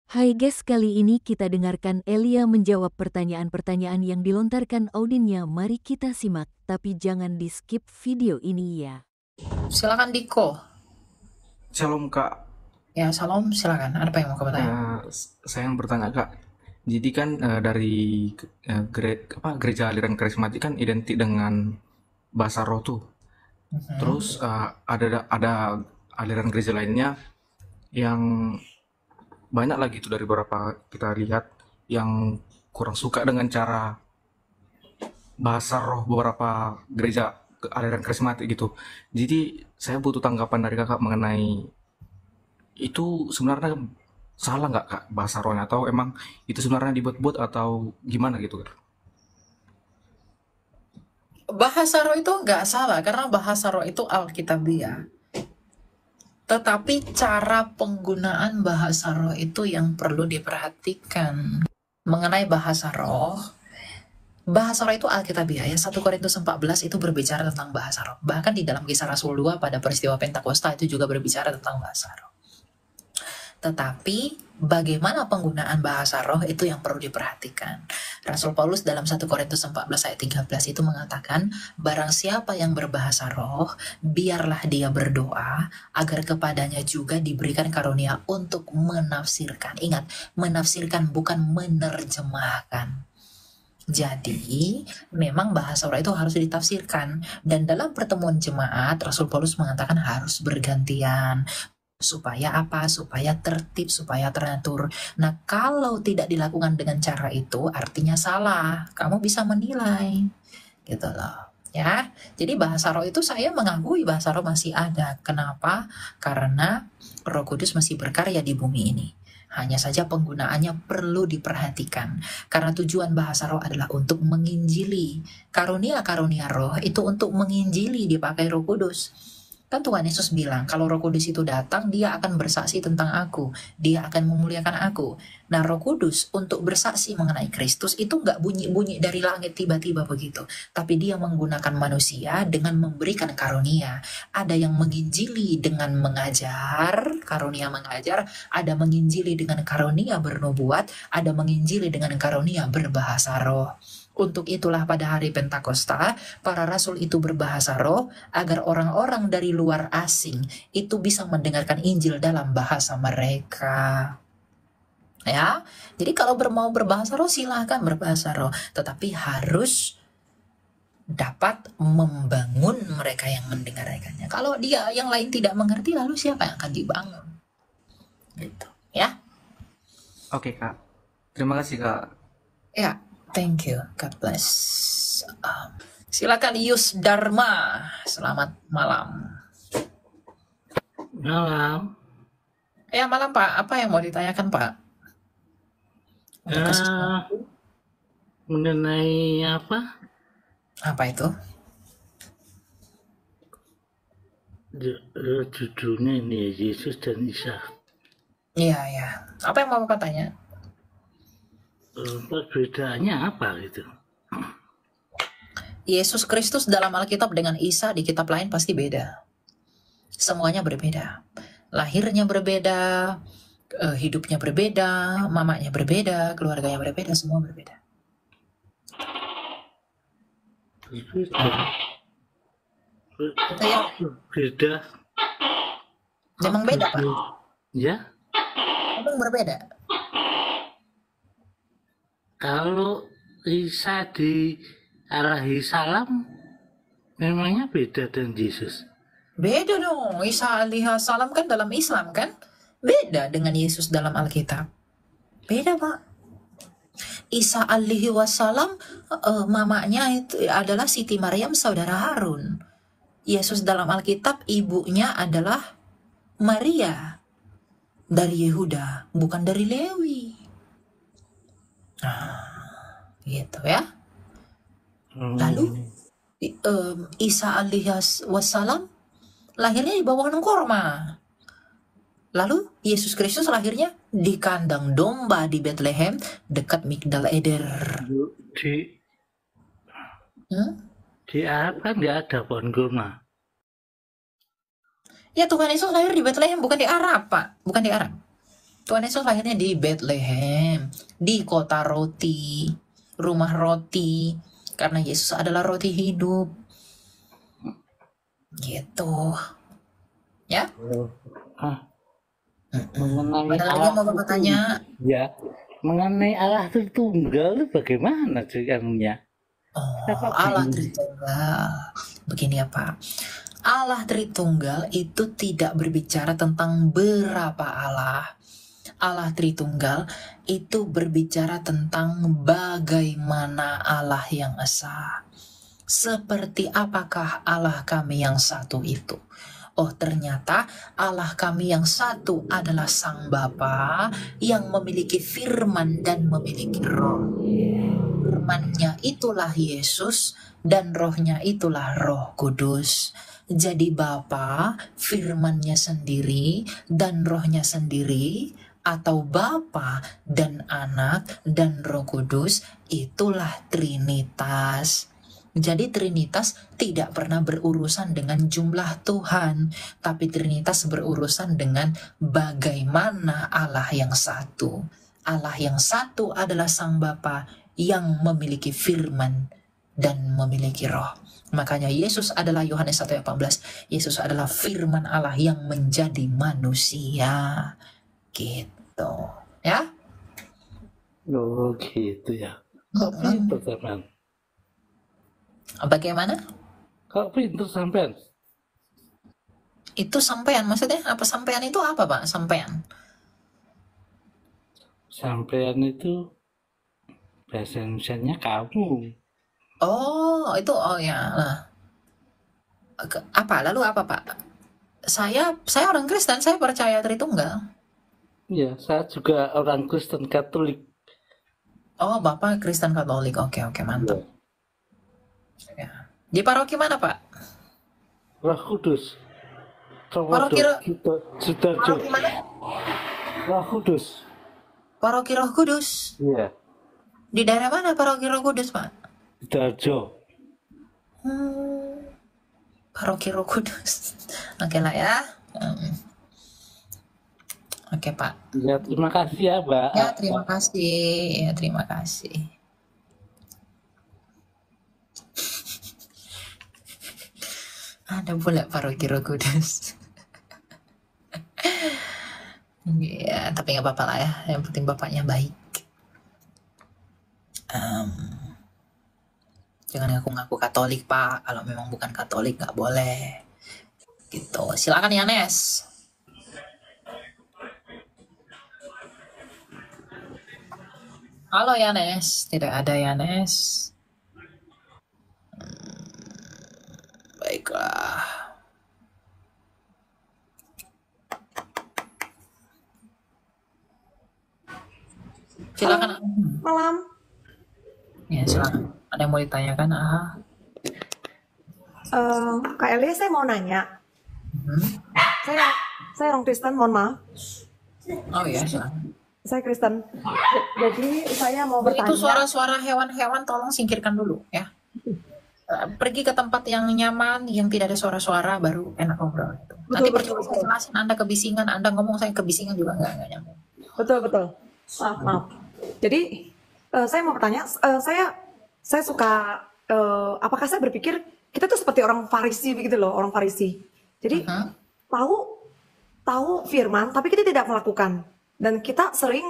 Hai guys, kali ini kita dengarkan Elia menjawab pertanyaan-pertanyaan yang dilontarkan audinnya. Mari kita simak, tapi jangan di skip video ini ya. Silakan Diko. Shalom Kak. Ya, salam, silakan. Apa yang mau kamu tanya? Saya yang bertanya Kak. Jadi kan dari gereja aliran karismatik kan identik dengan bahasa roh tuh. Terus ada aliran gereja lainnya yang banyak lagi tuh, dari beberapa kita lihat yang kurang suka dengan cara bahasa roh beberapa gereja aliran karismatik gitu. Jadi saya butuh tanggapan dari Kakak mengenai itu sebenarnya salah nggak Kak bahasa rohnya, atau emang itu sebenarnya dibuat-buat atau gimana gitu Kak? Bahasa roh itu nggak salah, karena bahasa roh itu alkitabiah. Tetapi cara penggunaan bahasa roh itu yang perlu diperhatikan. Mengenai bahasa roh itu alkitabiah ya. 1 Korintus 14 itu berbicara tentang bahasa roh. Bahkan di dalam Kisah Rasul 2 pada peristiwa Pentakosta itu juga berbicara tentang bahasa roh. Tetapi bagaimana penggunaan bahasa roh itu yang perlu diperhatikan. Rasul Paulus dalam 1 Korintus 14 ayat 13 itu mengatakan, barang siapa yang berbahasa roh, biarlah dia berdoa agar kepadanya juga diberikan karunia untuk menafsirkan. Ingat, menafsirkan bukan menerjemahkan. Jadi, memang bahasa roh itu harus ditafsirkan. Dan dalam pertemuan jemaat, Rasul Paulus mengatakan harus bergantian. Supaya apa? Supaya tertib, supaya teratur. Nah, kalau tidak dilakukan dengan cara itu, artinya salah. Kamu bisa menilai, gitu loh. Ya, jadi bahasa roh itu saya mengakui bahasa roh masih ada. Kenapa? Karena Roh Kudus masih berkarya di bumi ini. Hanya saja penggunaannya perlu diperhatikan. Karena tujuan bahasa roh adalah untuk menginjili. Karunia-karunia roh itu untuk menginjili dipakai Roh Kudus. Kan Tuhan Yesus bilang, kalau Roh Kudus itu datang, dia akan bersaksi tentang aku. Dia akan memuliakan aku. Nah, Roh Kudus untuk bersaksi mengenai Kristus itu nggak bunyi-bunyi dari langit tiba-tiba begitu. Tapi dia menggunakan manusia dengan memberikan karunia. Ada yang menginjili dengan mengajar, karunia mengajar. Ada menginjili dengan karunia bernubuat. Ada menginjili dengan karunia berbahasa roh. Untuk itulah pada hari Pentakosta, para rasul itu berbahasa roh agar orang-orang dari luar asing itu bisa mendengarkan Injil dalam bahasa mereka. Ya, jadi kalau mau berbahasa roh silahkan berbahasa roh, tetapi harus dapat membangun mereka yang mendengarkannya. Kalau dia yang lain tidak mengerti, lalu siapa yang akan dibangun? Gitu, ya. Oke Kak, terima kasih Kak. Ya, thank you. God bless. Silakan Yus Dharma. Selamat malam. Malam. Ya, malam Pak. Apa yang mau ditanyakan Pak? Mengenai apa? Apa itu? Judulnya ini Yesus dan Isa. Iya, ya. Apa yang mau Bapak tanya? Perbedaannya apa gitu? Yesus Kristus dalam Alkitab dengan Isa di kitab lain pasti beda. Semuanya berbeda. Lahirnya berbeda, hidupnya berbeda, mamanya berbeda, keluarganya berbeda, semua berbeda. Beda. Memang beda Pak? Ya. Memang berbeda. Kalau Isa di alaihi salam, memangnya beda dengan Yesus? Beda dong. Isa alaihi salam kan dalam Islam kan? Beda dengan Yesus dalam Alkitab. Beda Pak. Isa alaihi wasallam mamanya itu adalah Siti Maryam saudara Harun. Yesus dalam Alkitab ibunya adalah Maria dari Yehuda, bukan dari Lewi. Gitu ya. Lalu Isa alaihi wasallam lahirnya di bawah pohon korma. Lalu Yesus Kristus lahirnya di kandang domba di Bethlehem dekat Migdal Eder. Di Arab kan nggak ada pohon kurma. Ya Tuhan Yesus lahir di Bethlehem, bukan di Arab Pak, bukan di Arab. Tuhan Yesus lahirnya di Bethlehem, di kota roti, rumah roti, karena Yesus adalah roti hidup. Gitu. Ya? Mengenai Ada lagi yang mau Bapak tanya? Ya, mengenai Allah Tritunggal itu bagaimana ceritanya? Oh, Allah Tritunggal. Begini ya Pak. Allah Tritunggal itu tidak berbicara tentang berapa Allah. Allah Tritunggal itu berbicara tentang bagaimana Allah yang esa. Seperti apakah Allah kami yang satu itu? Oh, ternyata Allah kami yang satu adalah Sang Bapa yang memiliki firman dan memiliki roh. Firman-Nya itulah Yesus dan rohnya itulah Roh Kudus. Jadi Bapa, firman-Nya sendiri dan rohnya sendiri, atau Bapa dan Anak dan Roh Kudus, itulah Trinitas. Jadi Trinitas tidak pernah berurusan dengan jumlah Tuhan, tapi Trinitas berurusan dengan bagaimana Allah yang satu. Allah yang satu adalah Sang Bapa yang memiliki firman dan memiliki roh. Makanya Yesus adalah Yohanes 1:18. Yesus adalah firman Allah yang menjadi manusia. Gitu. Ya? Oh gitu ya. Kok pinter sampean? Bagaimana? Kok pinter sampean? Itu sampean, maksudnya apa sampean itu apa Pak? Sampean. Sampean itu bahasa Indonesianya kamu. Oh, itu oh ya. Nah. Apa? Lalu apa Pak? Saya orang Kristen, saya percaya Tritunggal. Ya, saya juga orang Kristen Katolik. Oh, Bapak Kristen Katolik. Oke, mantap. Ya. Di paroki mana, Pak? Roh Kudus. Paroki Sudarjo. mana? Roh Kudus. Paroki Roh Kudus. Iya. Di daerah mana Paroki Roh Kudus, Pak? Sudarjo. Paroki Roh Kudus. Oke lah ya. Oke, Pak. Ya, terima kasih ya, Mbak. Ya, terima kasih. Ya, terima kasih. Ada pula Paroki Roh Kudus. Ya, tapi nggak apa-apa lah ya. Yang penting bapaknya baik. Jangan ngaku-ngaku Katolik, Pak. Kalau memang bukan Katolik nggak boleh. Gitu. Silakan Yanes. Halo Yanes, tidak ada Yanes. Baiklah. Silakan. Malam. Ya, silakan. Ada yang mau ditanyakan? Kak Elia, saya mau nanya. Saya orang Kristen, mohon maaf. Oh ya, silakan. Saya Kristen. Jadi saya mau bertanya. Itu suara-suara hewan-hewan tolong singkirkan dulu ya. Pergi ke tempat yang nyaman, yang tidak ada suara-suara, baru enak ngobrol. Nanti percuma saya jelasin, Anda kebisingan, Anda ngomong saya kebisingan juga nggak nyambung. Betul. Maaf. Jadi saya mau bertanya. Saya suka. Apakah saya berpikir kita tuh seperti orang Farisi begitu loh, orang Farisi. Jadi tahu firman, tapi kita tidak melakukan. Dan kita sering,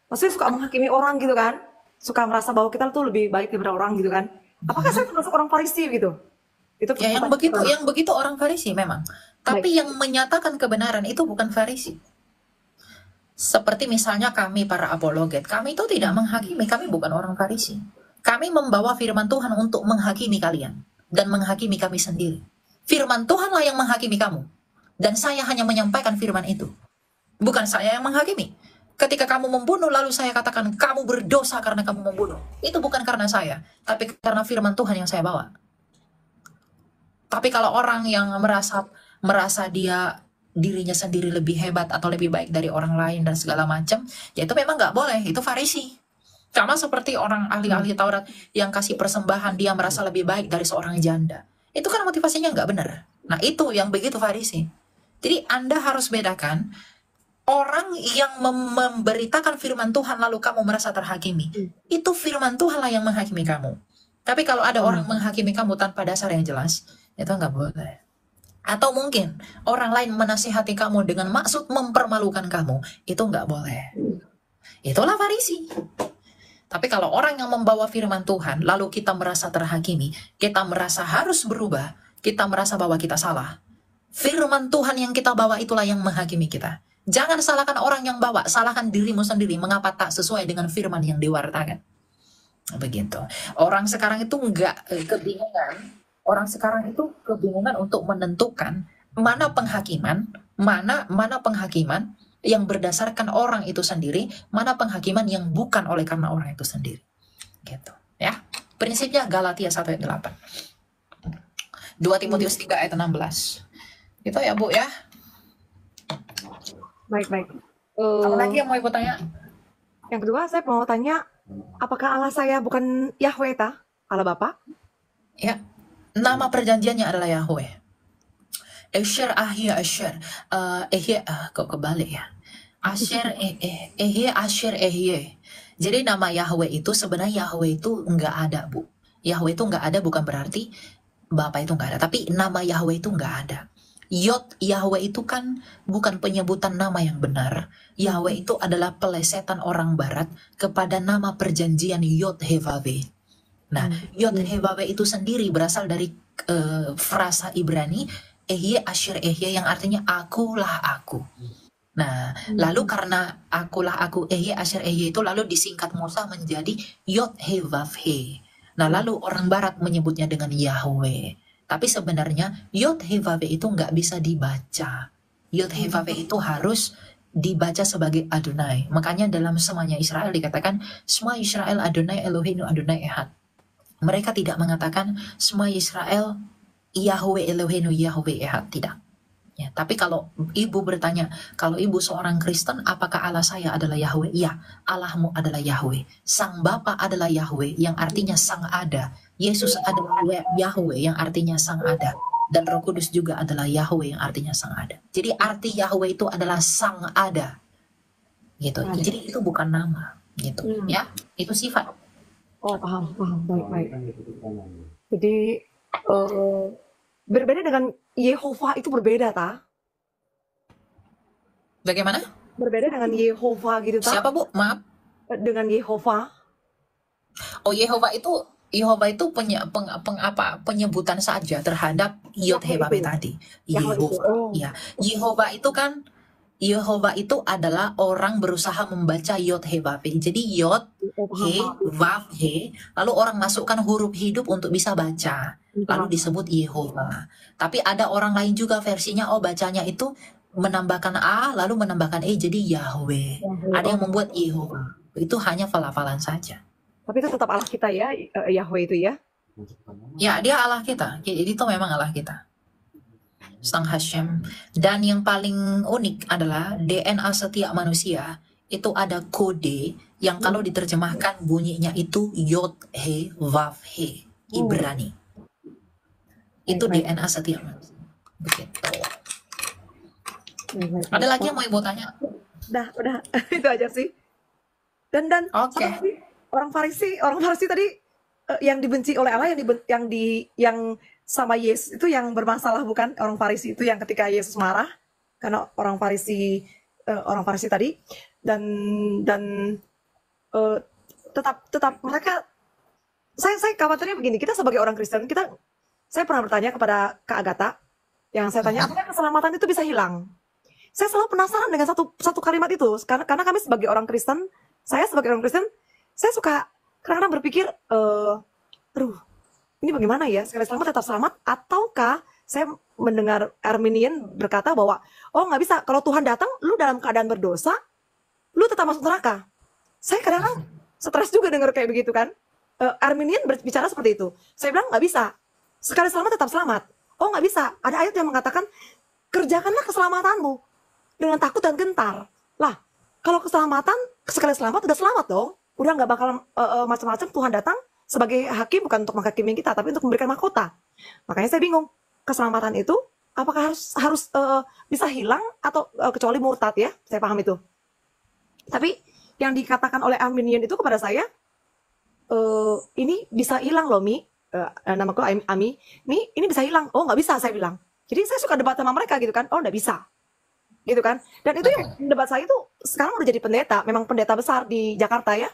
maksudnya suka menghakimi orang gitu kan, suka merasa bahwa kita tuh lebih baik daripada orang gitu kan. Apakah saya termasuk orang Farisi gitu? Itu ya, yang begitu orang Farisi memang. Tapi yang menyatakan kebenaran itu bukan Farisi. Seperti misalnya kami para apologet, kami itu tidak menghakimi, kami bukan orang Farisi. Kami membawa firman Tuhan untuk menghakimi kalian dan menghakimi kami sendiri. Firman Tuhanlah yang menghakimi kamu. Dan saya hanya menyampaikan firman itu. Bukan saya yang menghakimi. Ketika kamu membunuh, lalu saya katakan, kamu berdosa karena kamu membunuh. Itu bukan karena saya, tapi karena firman Tuhan yang saya bawa. Tapi kalau orang yang merasa dirinya sendiri lebih hebat atau lebih baik dari orang lain dan segala macam, ya itu memang nggak boleh, itu Farisi. Sama seperti orang ahli-ahli Taurat yang kasih persembahan, dia merasa lebih baik dari seorang janda. Itu kan motivasinya nggak benar. Nah itu yang begitu Farisi. Jadi Anda harus bedakan Orang yang memberitakan firman Tuhan lalu kamu merasa terhakimi, itu firman Tuhan lah yang menghakimi kamu. Tapi kalau ada orang menghakimi kamu tanpa dasar yang jelas, itu nggak boleh. Atau mungkin orang lain menasihati kamu dengan maksud mempermalukan kamu, itu nggak boleh. Itulah Farisi. Tapi kalau orang yang membawa firman Tuhan, lalu kita merasa terhakimi, kita merasa harus berubah, kita merasa bahwa kita salah, firman Tuhan yang kita bawa itulah yang menghakimi kita. Jangan salahkan orang yang bawa, salahkan dirimu sendiri mengapa tak sesuai dengan firman yang diwartakan. Begitu. Orang sekarang itu kebingungan. Orang sekarang itu kebingungan untuk menentukan mana penghakiman, mana penghakiman yang berdasarkan orang itu sendiri, mana penghakiman yang bukan oleh karena orang itu sendiri. Gitu, ya. Prinsipnya Galatia 1 ayat 8. 2 Timotius 3 ayat 16. Gitu ya, Bu ya. Baik. Apa lagi yang mau Ibu tanya? Yang kedua, saya mau tanya, apakah Allah saya bukan Yahweh ta? Allah Bapa? Ya. Nama perjanjiannya adalah Yahweh. Asher, Ahia, Asher. Kok kebalik ya? Asher, Asher, Ehye. Jadi nama Yahweh itu sebenarnya Yahweh itu nggak ada, Bu. Yahweh itu nggak ada bukan berarti Bapa itu nggak ada. Tapi nama Yahweh itu nggak ada. Yod Yahweh itu kan bukan penyebutan nama yang benar. Yahweh itu adalah pelesetan orang barat kepada nama perjanjian Yod Hevave. Nah, Yod Hevave itu sendiri berasal dari frasa Ibrani Ehye Asher Ehye yang artinya akulah aku. Nah, lalu karena akulah aku Ehye Asher Ehye itu lalu disingkat Musa menjadi Yod Hevave. Nah, lalu orang barat menyebutnya dengan Yahweh. Tapi sebenarnya Yod Hevave itu nggak bisa dibaca. Yod Hevave itu harus dibaca sebagai Adonai. Makanya dalam semuanya Israel dikatakan semua Israel Adonai Eloheinu Adonai Ehad. Mereka tidak mengatakan semua Israel Yahweh Eloheinu Yahweh Ehad, tidak. Ya, tapi kalau ibu bertanya, kalau ibu seorang Kristen, apakah Allah saya adalah Yahweh? Ya, Allahmu adalah Yahweh. Sang Bapa adalah Yahweh, yang artinya sang ada. Yesus adalah Yahweh, yang artinya sang ada. Dan Roh Kudus juga adalah Yahweh, yang artinya sang ada. Jadi arti Yahweh itu adalah sang ada. Gitu. Jadi itu bukan nama. Gitu. Ya, itu sifat. Oh, paham. Baik. Jadi, berbeda dengan Yehova itu berbeda, ta? Bagaimana? Berbeda dengan Yehova gitu, ta? Siapa, Bu? Maaf. Dengan Yehova. Oh, Yehova itu penyebutan saja terhadap Yod Hevave tadi. Yehova. Ya, Yehova itu kan Yehova itu adalah orang berusaha membaca Yod Hevave. Jadi Yod, He, Vav, He, lalu orang masukkan huruf hidup untuk bisa baca. Lalu disebut Yehova. Tapi ada orang lain juga versinya, bacanya itu menambahkan A, lalu menambahkan E, jadi Yahweh. Ada yang membuat Yehova. Itu hanya pelafalan saja. Tapi itu tetap Allah kita ya, Yahweh itu ya? Ya, dia Allah kita. Jadi itu memang Allah kita. Sang Hashem. Dan yang paling unik adalah DNA setiap manusia itu ada kode yang kalau diterjemahkan bunyinya itu Yod He Vav He, Ibrani. Itu DNA setiap manusia. Begitu. Ada lagi yang mau Ibu tanya? Udah. Itu aja sih. Dan Oke. orang Farisi tadi yang dibenci oleh Allah, yang sama Yesus itu yang bermasalah, bukan? Orang Farisi itu yang ketika Yesus marah karena orang Farisi tadi, dan tetap mereka, saya khawatirnya begini, kita sebagai orang Kristen, saya pernah bertanya kepada Kak Agatha, yang saya tanya, apakah keselamatan itu bisa hilang? Saya selalu penasaran dengan satu kalimat itu, karena kami sebagai orang Kristen, saya suka kadang-kadang berpikir, ini bagaimana ya, sekali selamat tetap selamat, ataukah saya mendengar Arminian berkata bahwa nggak bisa, kalau Tuhan datang lu dalam keadaan berdosa, lu tetap masuk neraka. Saya kadang-kadang stres juga dengar kayak begitu kan. Arminian berbicara seperti itu. Saya bilang nggak bisa, sekali selamat tetap selamat. Nggak bisa, ada ayat yang mengatakan kerjakanlah keselamatanmu dengan takut dan gentar. Lah, kalau keselamatan sekali selamat udah selamat dong, udah nggak bakal macam-macam. Tuhan datang sebagai hakim bukan untuk menghakimi kita, tapi untuk memberikan mahkota. Makanya saya bingung, keselamatan itu apakah harus bisa hilang atau kecuali murtad ya, saya paham itu. Tapi yang dikatakan oleh Arminian itu kepada saya, ini bisa hilang loh Mi, namaku Ami, Mi ini bisa hilang. Oh nggak bisa, saya bilang. Jadi saya suka debat sama mereka gitu kan, oh nggak bisa, gitu kan. Dan itu yang debat saya itu sekarang udah jadi pendeta, memang pendeta besar di Jakarta ya.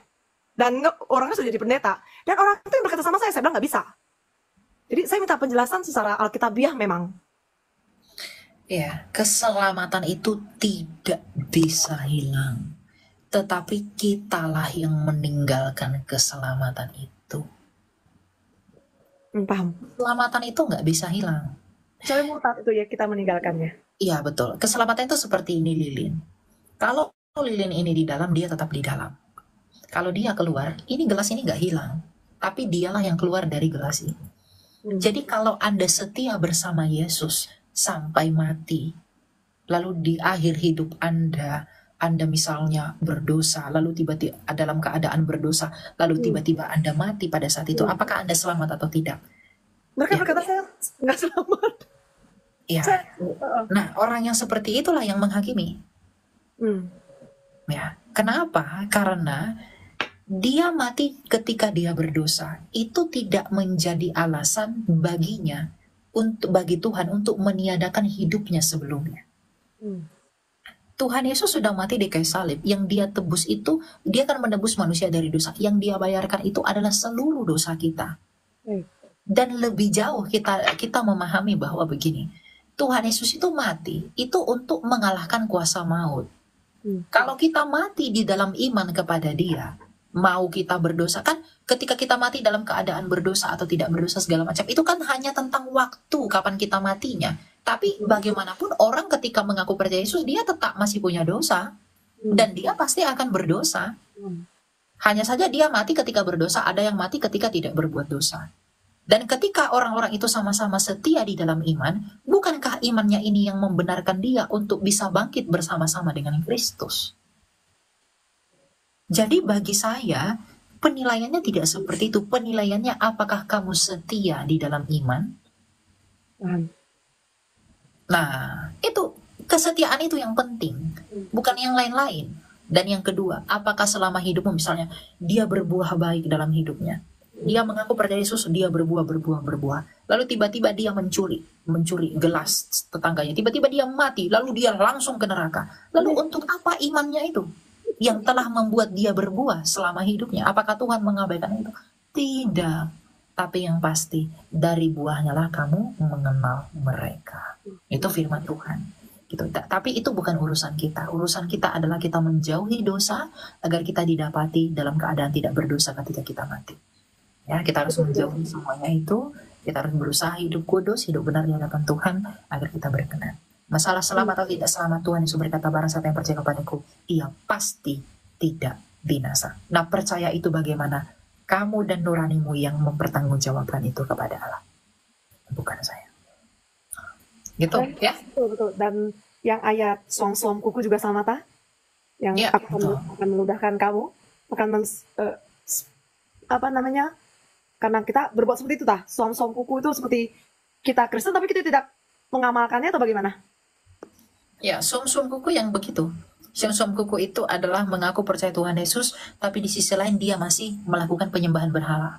Dan orangnya sudah jadi pendeta. Dan orang itu yang berkata sama saya bilang nggak bisa. Jadi saya minta penjelasan secara alkitabiah memang. Ya, keselamatan itu tidak bisa hilang. Tetapi kitalah yang meninggalkan keselamatan itu. Paham. Keselamatan itu nggak bisa hilang. Kecuali murtad itu ya kita meninggalkannya. Iya betul. Keselamatan itu seperti ini Lilin. Kalau lilin ini di dalam, dia tetap di dalam. Kalau dia keluar, ini gelas ini nggak hilang. Tapi dialah yang keluar dari gelas ini. Jadi kalau Anda setia bersama Yesus sampai mati, lalu di akhir hidup Anda misalnya berdosa, lalu tiba-tiba dalam keadaan berdosa, lalu tiba-tiba Anda mati pada saat itu, apakah Anda selamat atau tidak? Mereka berkata saya nggak selamat. Ya. Nah, orang yang seperti itulah yang menghakimi. Ya, kenapa? Karena dia mati ketika dia berdosa. Itu tidak menjadi alasan baginya bagi Tuhan untuk meniadakan hidupnya sebelumnya. Tuhan Yesus sudah mati di kayu salib. Yang dia tebus itu, dia akan menebus manusia dari dosa. Yang dia bayarkan itu adalah seluruh dosa kita. Dan lebih jauh kita memahami bahwa begini, Tuhan Yesus itu mati, itu untuk mengalahkan kuasa maut. Kalau kita mati di dalam iman kepada dia, mau kita berdosa, kan ketika kita mati dalam keadaan berdosa atau tidak berdosa segala macam, itu kan hanya tentang waktu kapan kita matinya. Tapi bagaimanapun orang ketika mengaku percaya Yesus, dia tetap masih punya dosa. Dan dia pasti akan berdosa. Hanya saja dia mati ketika berdosa, ada yang mati ketika tidak berbuat dosa. Dan ketika orang-orang itu sama-sama setia di dalam iman, bukankah imannya ini yang membenarkan dia untuk bisa bangkit bersama-sama dengan Kristus? Jadi bagi saya, penilaiannya tidak seperti itu. Penilaiannya apakah kamu setia di dalam iman? Nah, itu kesetiaan itu yang penting, bukan yang lain-lain. Dan yang kedua, apakah selama hidupmu misalnya dia berbuah baik dalam hidupnya? Dia mengaku percaya Yesus, dia berbuah. Lalu tiba-tiba dia mencuri gelas tetangganya. Tiba-tiba dia mati, lalu dia langsung ke neraka. Lalu untuk apa imannya itu? Yang telah membuat dia berbuah selama hidupnya. Apakah Tuhan mengabaikan itu? Tidak. Tapi yang pasti, dari buahnya lah kamu mengenal mereka. Itu firman Tuhan. Gitu. Tapi itu bukan urusan kita. Urusan kita adalah kita menjauhi dosa agar kita didapati dalam keadaan tidak berdosa ketika kita mati. Ya, kita harus menjauhi semuanya itu. Kita harus berusaha hidup kudus, hidup benar di hadapan Tuhan agar kita berkenan. Masalah selamat atau tidak selamat, Tuhan Yesus berkata, barang siapa yang percaya kepadaku, ia pasti tidak binasa. Nah, percaya itu bagaimana? Kamu dan nuranimu yang mempertanggungjawabkan itu kepada Allah, bukan saya. Gitu, ya? Betul. Dan yang ayat som-som kuku juga sama ta? Yang Ya, akan meludahkan kamu, akan karena kita berbuat seperti itu tah. Som-som kuku itu seperti kita Kristen tapi kita tidak mengamalkannya atau bagaimana? Ya, som-som kuku yang begitu. Som-som kuku itu adalah mengaku percaya Tuhan Yesus, tapi di sisi lain dia masih melakukan penyembahan berhala.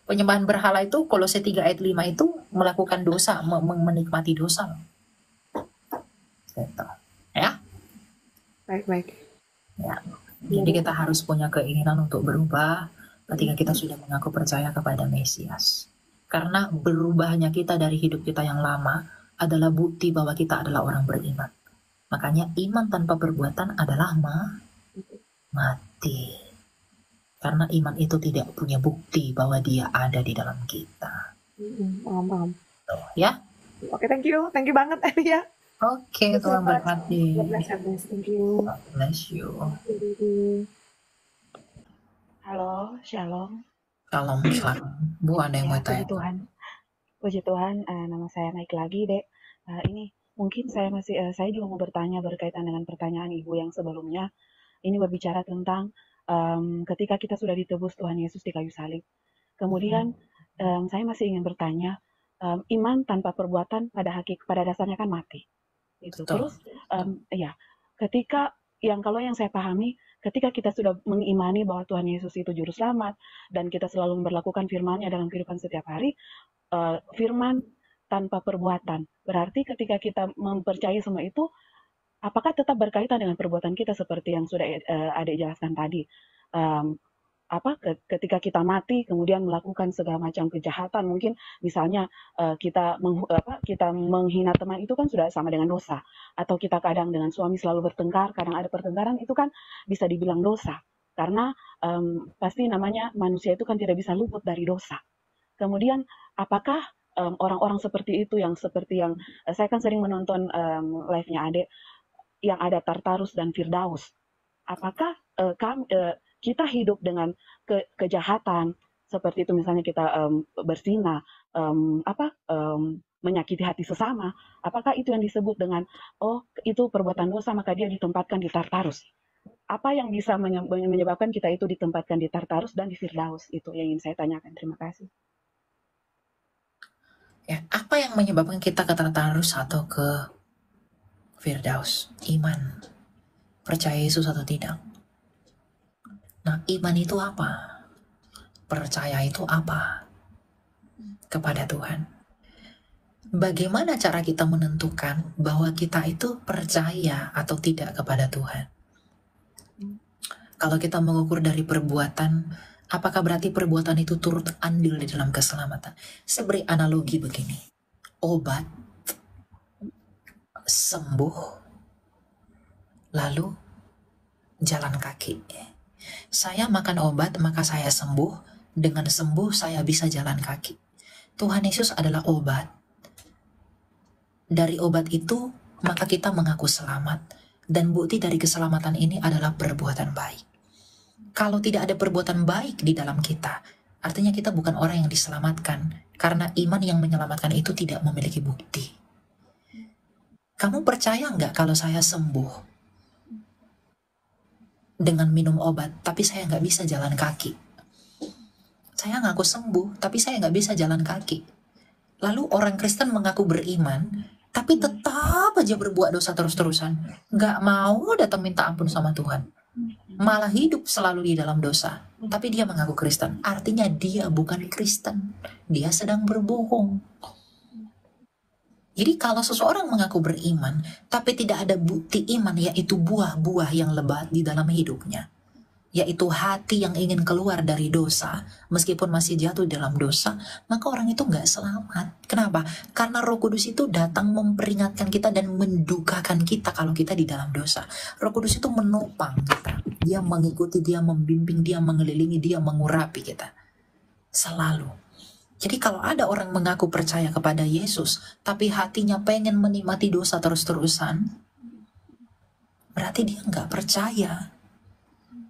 Penyembahan berhala itu, Kolose 3 ayat 5 itu melakukan dosa, menikmati dosa. Gitu. Ya? Baik. Ya. Jadi kita harus punya keinginan untuk berubah ketika kita sudah mengaku percaya kepada Mesias. Karena berubahnya kita dari hidup kita yang lama adalah bukti bahwa kita adalah orang beriman. Makanya iman tanpa perbuatan adalah mati. Karena iman itu tidak punya bukti bahwa dia ada di dalam kita. Paham. Tuh, ya? Oke, thank you banget ya. Oke, Tuhan berkati. God thank you. God bless you. Halo, shalom. Shalom. Bu, ada yang mau Puji tanya? Tuhan. Puji Tuhan, nama saya naik lagi, Dek. Ini mungkin saya juga mau bertanya berkaitan dengan pertanyaan Ibu yang sebelumnya. Ini berbicara tentang ketika kita sudah ditebus Tuhan Yesus di kayu salib. Kemudian saya masih ingin bertanya, iman tanpa perbuatan pada dasarnya kan mati. Itu. Betul. Terus ya, kalau yang saya pahami, ketika kita sudah mengimani bahwa Tuhan Yesus itu juru selamat dan kita selalu memperlakukan firman-Nya dalam kehidupan setiap hari, firman tanpa perbuatan. Berarti ketika kita mempercayai semua itu, apakah tetap berkaitan dengan perbuatan kita seperti yang sudah Adik jelaskan tadi? Ketika kita mati kemudian melakukan segala macam kejahatan, mungkin misalnya kita menghina teman, itu kan sudah sama dengan dosa. Atau kita kadang dengan suami selalu bertengkar, kadang ada pertengkaran, itu kan bisa dibilang dosa. Karena pasti namanya manusia itu kan tidak bisa luput dari dosa. Kemudian apakah orang-orang seperti itu yang saya kan sering menonton live-nya Ade yang ada Tartarus dan Firdaus. Apakah kita hidup dengan kejahatan seperti itu, misalnya kita berzina, menyakiti hati sesama, apakah itu yang disebut dengan itu perbuatan dosa, maka dia ditempatkan di Tartarus? Apa yang bisa menyebabkan kita itu ditempatkan di Tartarus dan di Firdaus? Itu yang ingin saya tanyakan. Terima kasih. Ya, apa yang menyebabkan kita ke Tartarus atau ke Firdaus? Iman. Percaya Yesus atau tidak? Nah, iman itu apa? Percaya itu apa? Kepada Tuhan. Bagaimana cara kita menentukan bahwa kita itu percaya atau tidak kepada Tuhan? Kalau kita mengukur dari perbuatan, apakah berarti perbuatan itu turut andil di dalam keselamatan? Saya beri analogi begini. Obat, sembuh, lalu jalan kaki. Saya makan obat, maka saya sembuh. Dengan sembuh, saya bisa jalan kaki. Tuhan Yesus adalah obat. Dari obat itu, maka kita mengaku selamat. Dan bukti dari keselamatan ini adalah perbuatan baik. Kalau tidak ada perbuatan baik di dalam kita, artinya kita bukan orang yang diselamatkan. Karena iman yang menyelamatkan itu tidak memiliki bukti. Kamu percaya nggak kalau saya sembuh dengan minum obat, tapi saya nggak bisa jalan kaki? Saya ngaku sembuh, tapi saya nggak bisa jalan kaki. Lalu orang Kristen mengaku beriman, tapi tetap aja berbuat dosa terus-terusan. Nggak mau datang minta ampun sama Tuhan. Malah hidup selalu di dalam dosa. Tapi dia mengaku Kristen. Artinya dia bukan Kristen. Dia sedang berbohong. Jadi kalau seseorang mengaku beriman, tapi tidak ada bukti iman, yaitu buah-buah yang lebat di dalam hidupnya, yaitu hati yang ingin keluar dari dosa, meskipun masih jatuh dalam dosa, maka orang itu nggak selamat. Kenapa? Karena Roh Kudus itu datang memperingatkan kita dan mendukakan kita kalau kita di dalam dosa. Roh Kudus itu menopang kita. Dia mengikuti, dia membimbing, dia mengelilingi, dia mengurapi kita. Selalu. Jadi kalau ada orang mengaku percaya kepada Yesus, tapi hatinya pengen menikmati dosa terus-terusan, berarti dia nggak percaya.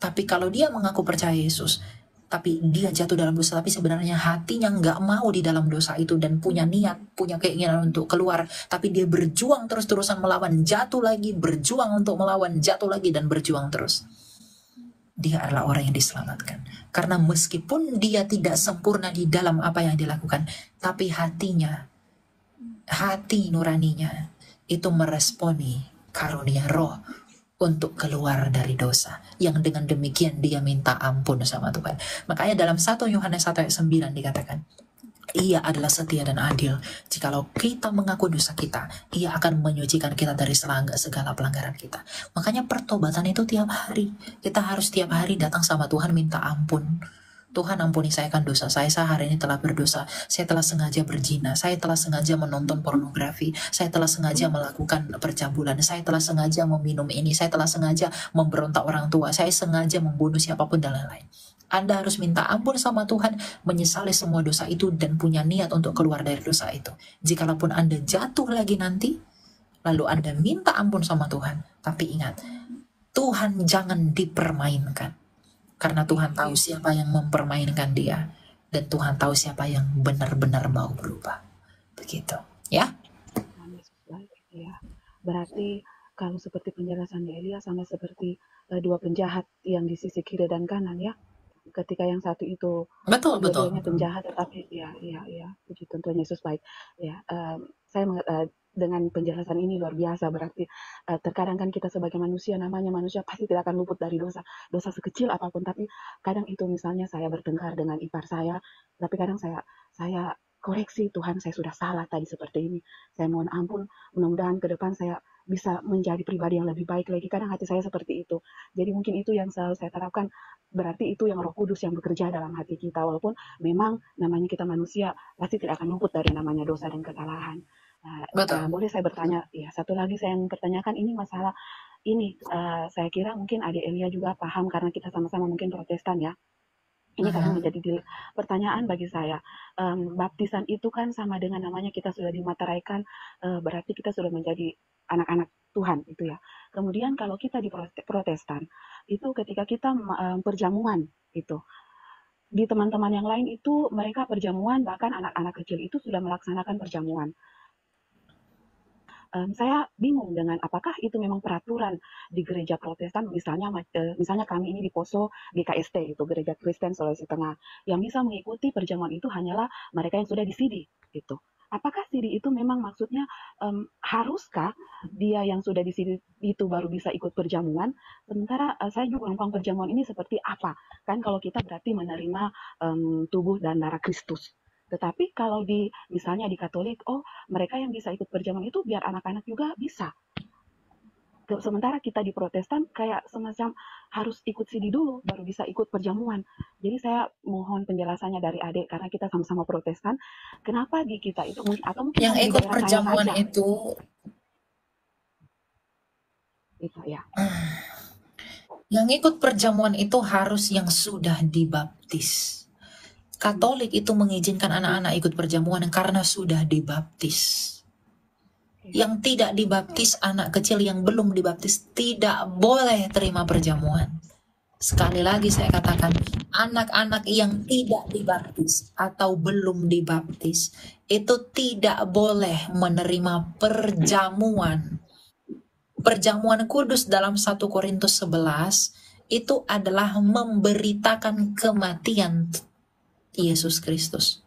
Tapi kalau dia mengaku percaya Yesus, tapi dia jatuh dalam dosa, tapi sebenarnya hatinya nggak mau di dalam dosa itu dan punya niat, punya keinginan untuk keluar, tapi dia berjuang terus-terusan melawan, jatuh lagi, berjuang untuk melawan, jatuh lagi, dan berjuang terus. Dia adalah orang yang diselamatkan. Karena meskipun dia tidak sempurna di dalam apa yang dilakukan, tapi hatinya, hati nuraninya, itu meresponi karunia Roh untuk keluar dari dosa. Yang dengan demikian dia minta ampun sama Tuhan. Makanya dalam 1 Yohanes 1 ayat 9 dikatakan, Ia adalah setia dan adil. Jikalau kita mengaku dosa kita, Ia akan menyucikan kita dari segala pelanggaran kita. Makanya pertobatan itu tiap hari. Kita harus tiap hari datang sama Tuhan minta ampun. Tuhan ampuni saya kan dosa saya hari ini telah berdosa, saya telah sengaja berzina, saya telah sengaja menonton pornografi, saya telah sengaja melakukan percabulan, saya telah sengaja meminum ini, saya telah sengaja memberontak orang tua, saya sengaja membunuh siapapun dan lain-lain. Anda harus minta ampun sama Tuhan, menyesali semua dosa itu dan punya niat untuk keluar dari dosa itu. Jikalaupun Anda jatuh lagi nanti, lalu Anda minta ampun sama Tuhan, tapi ingat, Tuhan jangan dipermainkan. Karena Tuhan tahu siapa yang mempermainkan dia. Dan Tuhan tahu siapa yang benar-benar mau berubah. Begitu. Ya? Ya. Berarti kalau seperti penjelasan Elia sama seperti dua penjahat yang di sisi kiri dan kanan ya. ketika yang satu itu Betul, dua-duanya betul. penjahat, tetapi puji Tuhan Yesus baik. Saya dengan penjelasan ini luar biasa, berarti terkadang kan kita sebagai manusia, namanya manusia pasti tidak akan luput dari dosa sekecil apapun, tapi kadang itu misalnya saya bertengkar dengan ipar saya, tapi kadang saya koreksi, Tuhan saya sudah salah tadi seperti ini, saya mohon ampun, mudah-mudahan ke depan saya bisa menjadi pribadi yang lebih baik lagi. Kadang hati saya seperti itu. Jadi mungkin itu yang selalu saya terapkan, berarti itu yang Roh Kudus yang bekerja dalam hati kita, walaupun memang namanya kita manusia pasti tidak akan luput dari namanya dosa dan kesalahan. Betul. Boleh saya bertanya, satu lagi saya mempertanyakan ini masalah ini, saya kira mungkin adik Elia juga paham karena kita sama-sama mungkin Protestan ya. Ini kadang menjadi pertanyaan bagi saya. Baptisan itu kan sama dengan namanya kita sudah dimateraikan, berarti kita sudah menjadi anak-anak Tuhan itu ya. Kemudian kalau kita di Protestan, itu ketika kita perjamuan itu, di teman-teman yang lain itu mereka perjamuan, bahkan anak-anak kecil itu sudah melaksanakan perjamuan. Saya bingung dengan apakah itu memang peraturan di gereja Protestan, misalnya kami ini di Poso GKST itu Gereja Kristen Sulawesi Tengah, yang bisa mengikuti perjamuan itu hanyalah mereka yang sudah disidi gitu. Apakah sidi itu memang maksudnya haruskah dia yang sudah disidi itu baru bisa ikut perjamuan? Sementara saya juga numpang perjamuan ini seperti apa? Kan kalau kita berarti menerima tubuh dan darah Kristus. Tetapi kalau misalnya di Katolik, mereka yang bisa ikut perjamuan itu biar anak-anak juga bisa. Sementara kita di Protestan kayak semacam harus ikut sidi dulu baru bisa ikut perjamuan. Jadi saya mohon penjelasannya dari adik karena kita sama-sama Protestan. Kenapa di kita itu atau mungkin Yang hanya di ikut daerah saya perjamuan saja? itu Itu ya. Yang ikut perjamuan itu harus yang sudah dibaptis. Katolik itu mengizinkan anak-anak ikut perjamuan karena sudah dibaptis. Yang tidak dibaptis, anak kecil yang belum dibaptis tidak boleh terima perjamuan. Sekali lagi saya katakan, anak-anak yang tidak dibaptis atau belum dibaptis itu tidak boleh menerima perjamuan. Perjamuan kudus dalam 1 Korintus 11 itu adalah memberitakan kematian Yesus Kristus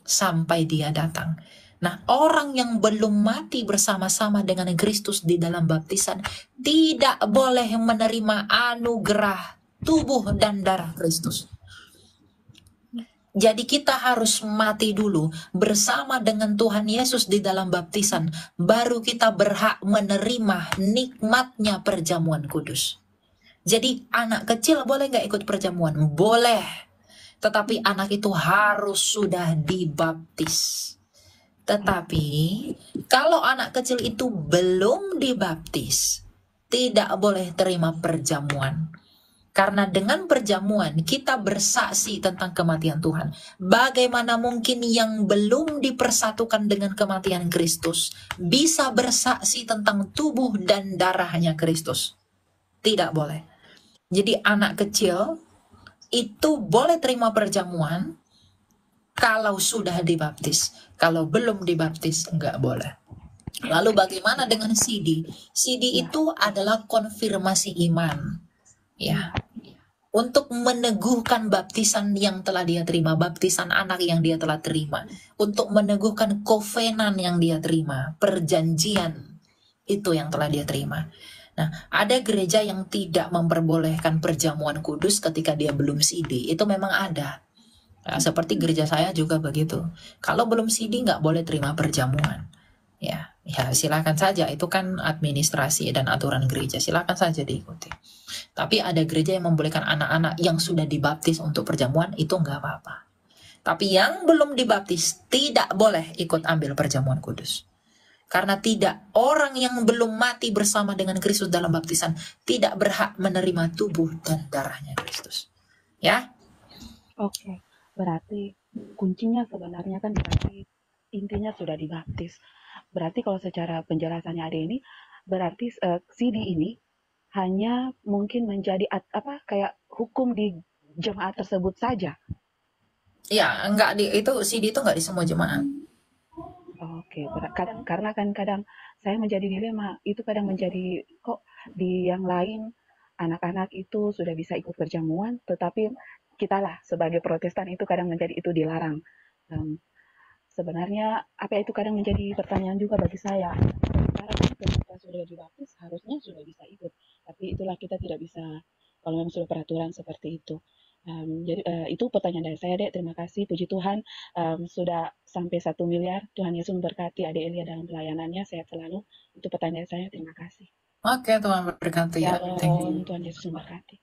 sampai dia datang. Nah, orang yang belum mati bersama-sama dengan Kristus di dalam baptisan tidak boleh menerima anugerah tubuh dan darah Kristus. Jadi kita harus mati dulu bersama dengan Tuhan Yesus di dalam baptisan, baru kita berhak menerima nikmatnya perjamuan kudus. Jadi anak kecil boleh nggak ikut perjamuan? Boleh. Tetapi anak itu harus sudah dibaptis. Tetapi kalau anak kecil itu belum dibaptis, tidak boleh terima perjamuan. Karena dengan perjamuan kita bersaksi tentang kematian Tuhan. Bagaimana mungkin yang belum dipersatukan dengan kematian Kristus bisa bersaksi tentang tubuh dan darahnya Kristus? Tidak boleh. Jadi anak kecil itu boleh terima perjamuan kalau sudah dibaptis. Kalau belum dibaptis, enggak boleh. Lalu bagaimana dengan sidi? Sidi itu adalah konfirmasi iman. Ya. Untuk meneguhkan baptisan yang telah dia terima, baptisan anak yang dia telah terima. Untuk meneguhkan kovenan yang dia terima, perjanjian itu yang telah dia terima. Nah, ada gereja yang tidak memperbolehkan perjamuan kudus ketika dia belum sidi. Itu memang ada. Nah, seperti gereja saya juga begitu. Kalau belum sidi nggak boleh terima perjamuan. Ya, silakan saja. Itu kan administrasi dan aturan gereja. Silakan saja diikuti. Tapi ada gereja yang membolehkan anak-anak yang sudah dibaptis untuk perjamuan, itu nggak apa-apa. Tapi yang belum dibaptis tidak boleh ikut ambil perjamuan kudus. Karena orang yang belum mati bersama dengan Kristus dalam baptisan tidak berhak menerima tubuh dan darahnya Kristus. Ya? Oke, berarti kuncinya sebenarnya kan berarti intinya sudah dibaptis. Berarti kalau secara penjelasannya ada ini, berarti sidi ini hanya mungkin menjadi kayak hukum di jemaat tersebut saja. Ya, sidi itu enggak di semua jemaat. Oke, karena kadang saya menjadi dilema, itu kadang menjadi kok di yang lain anak-anak itu sudah bisa ikut perjamuan, tetapi kita lah sebagai Protestan itu kadang menjadi itu dilarang. Sebenarnya apa itu kadang menjadi pertanyaan juga bagi saya. Sekarang kan ketika sudah dibaptis harusnya sudah bisa ikut, tapi itulah kita tidak bisa kalau memang sudah peraturan seperti itu. Jadi itu pertanyaan dari saya, Dek. Terima kasih, puji Tuhan sudah sampai 1 miliar. Tuhan Yesus memberkati Adik Elia dalam pelayanannya, sehat selalu. Itu pertanyaan saya, terima kasih. Oke, Tuhan berkati ya. Thank you. Shalom, Tuhan Yesus memberkati.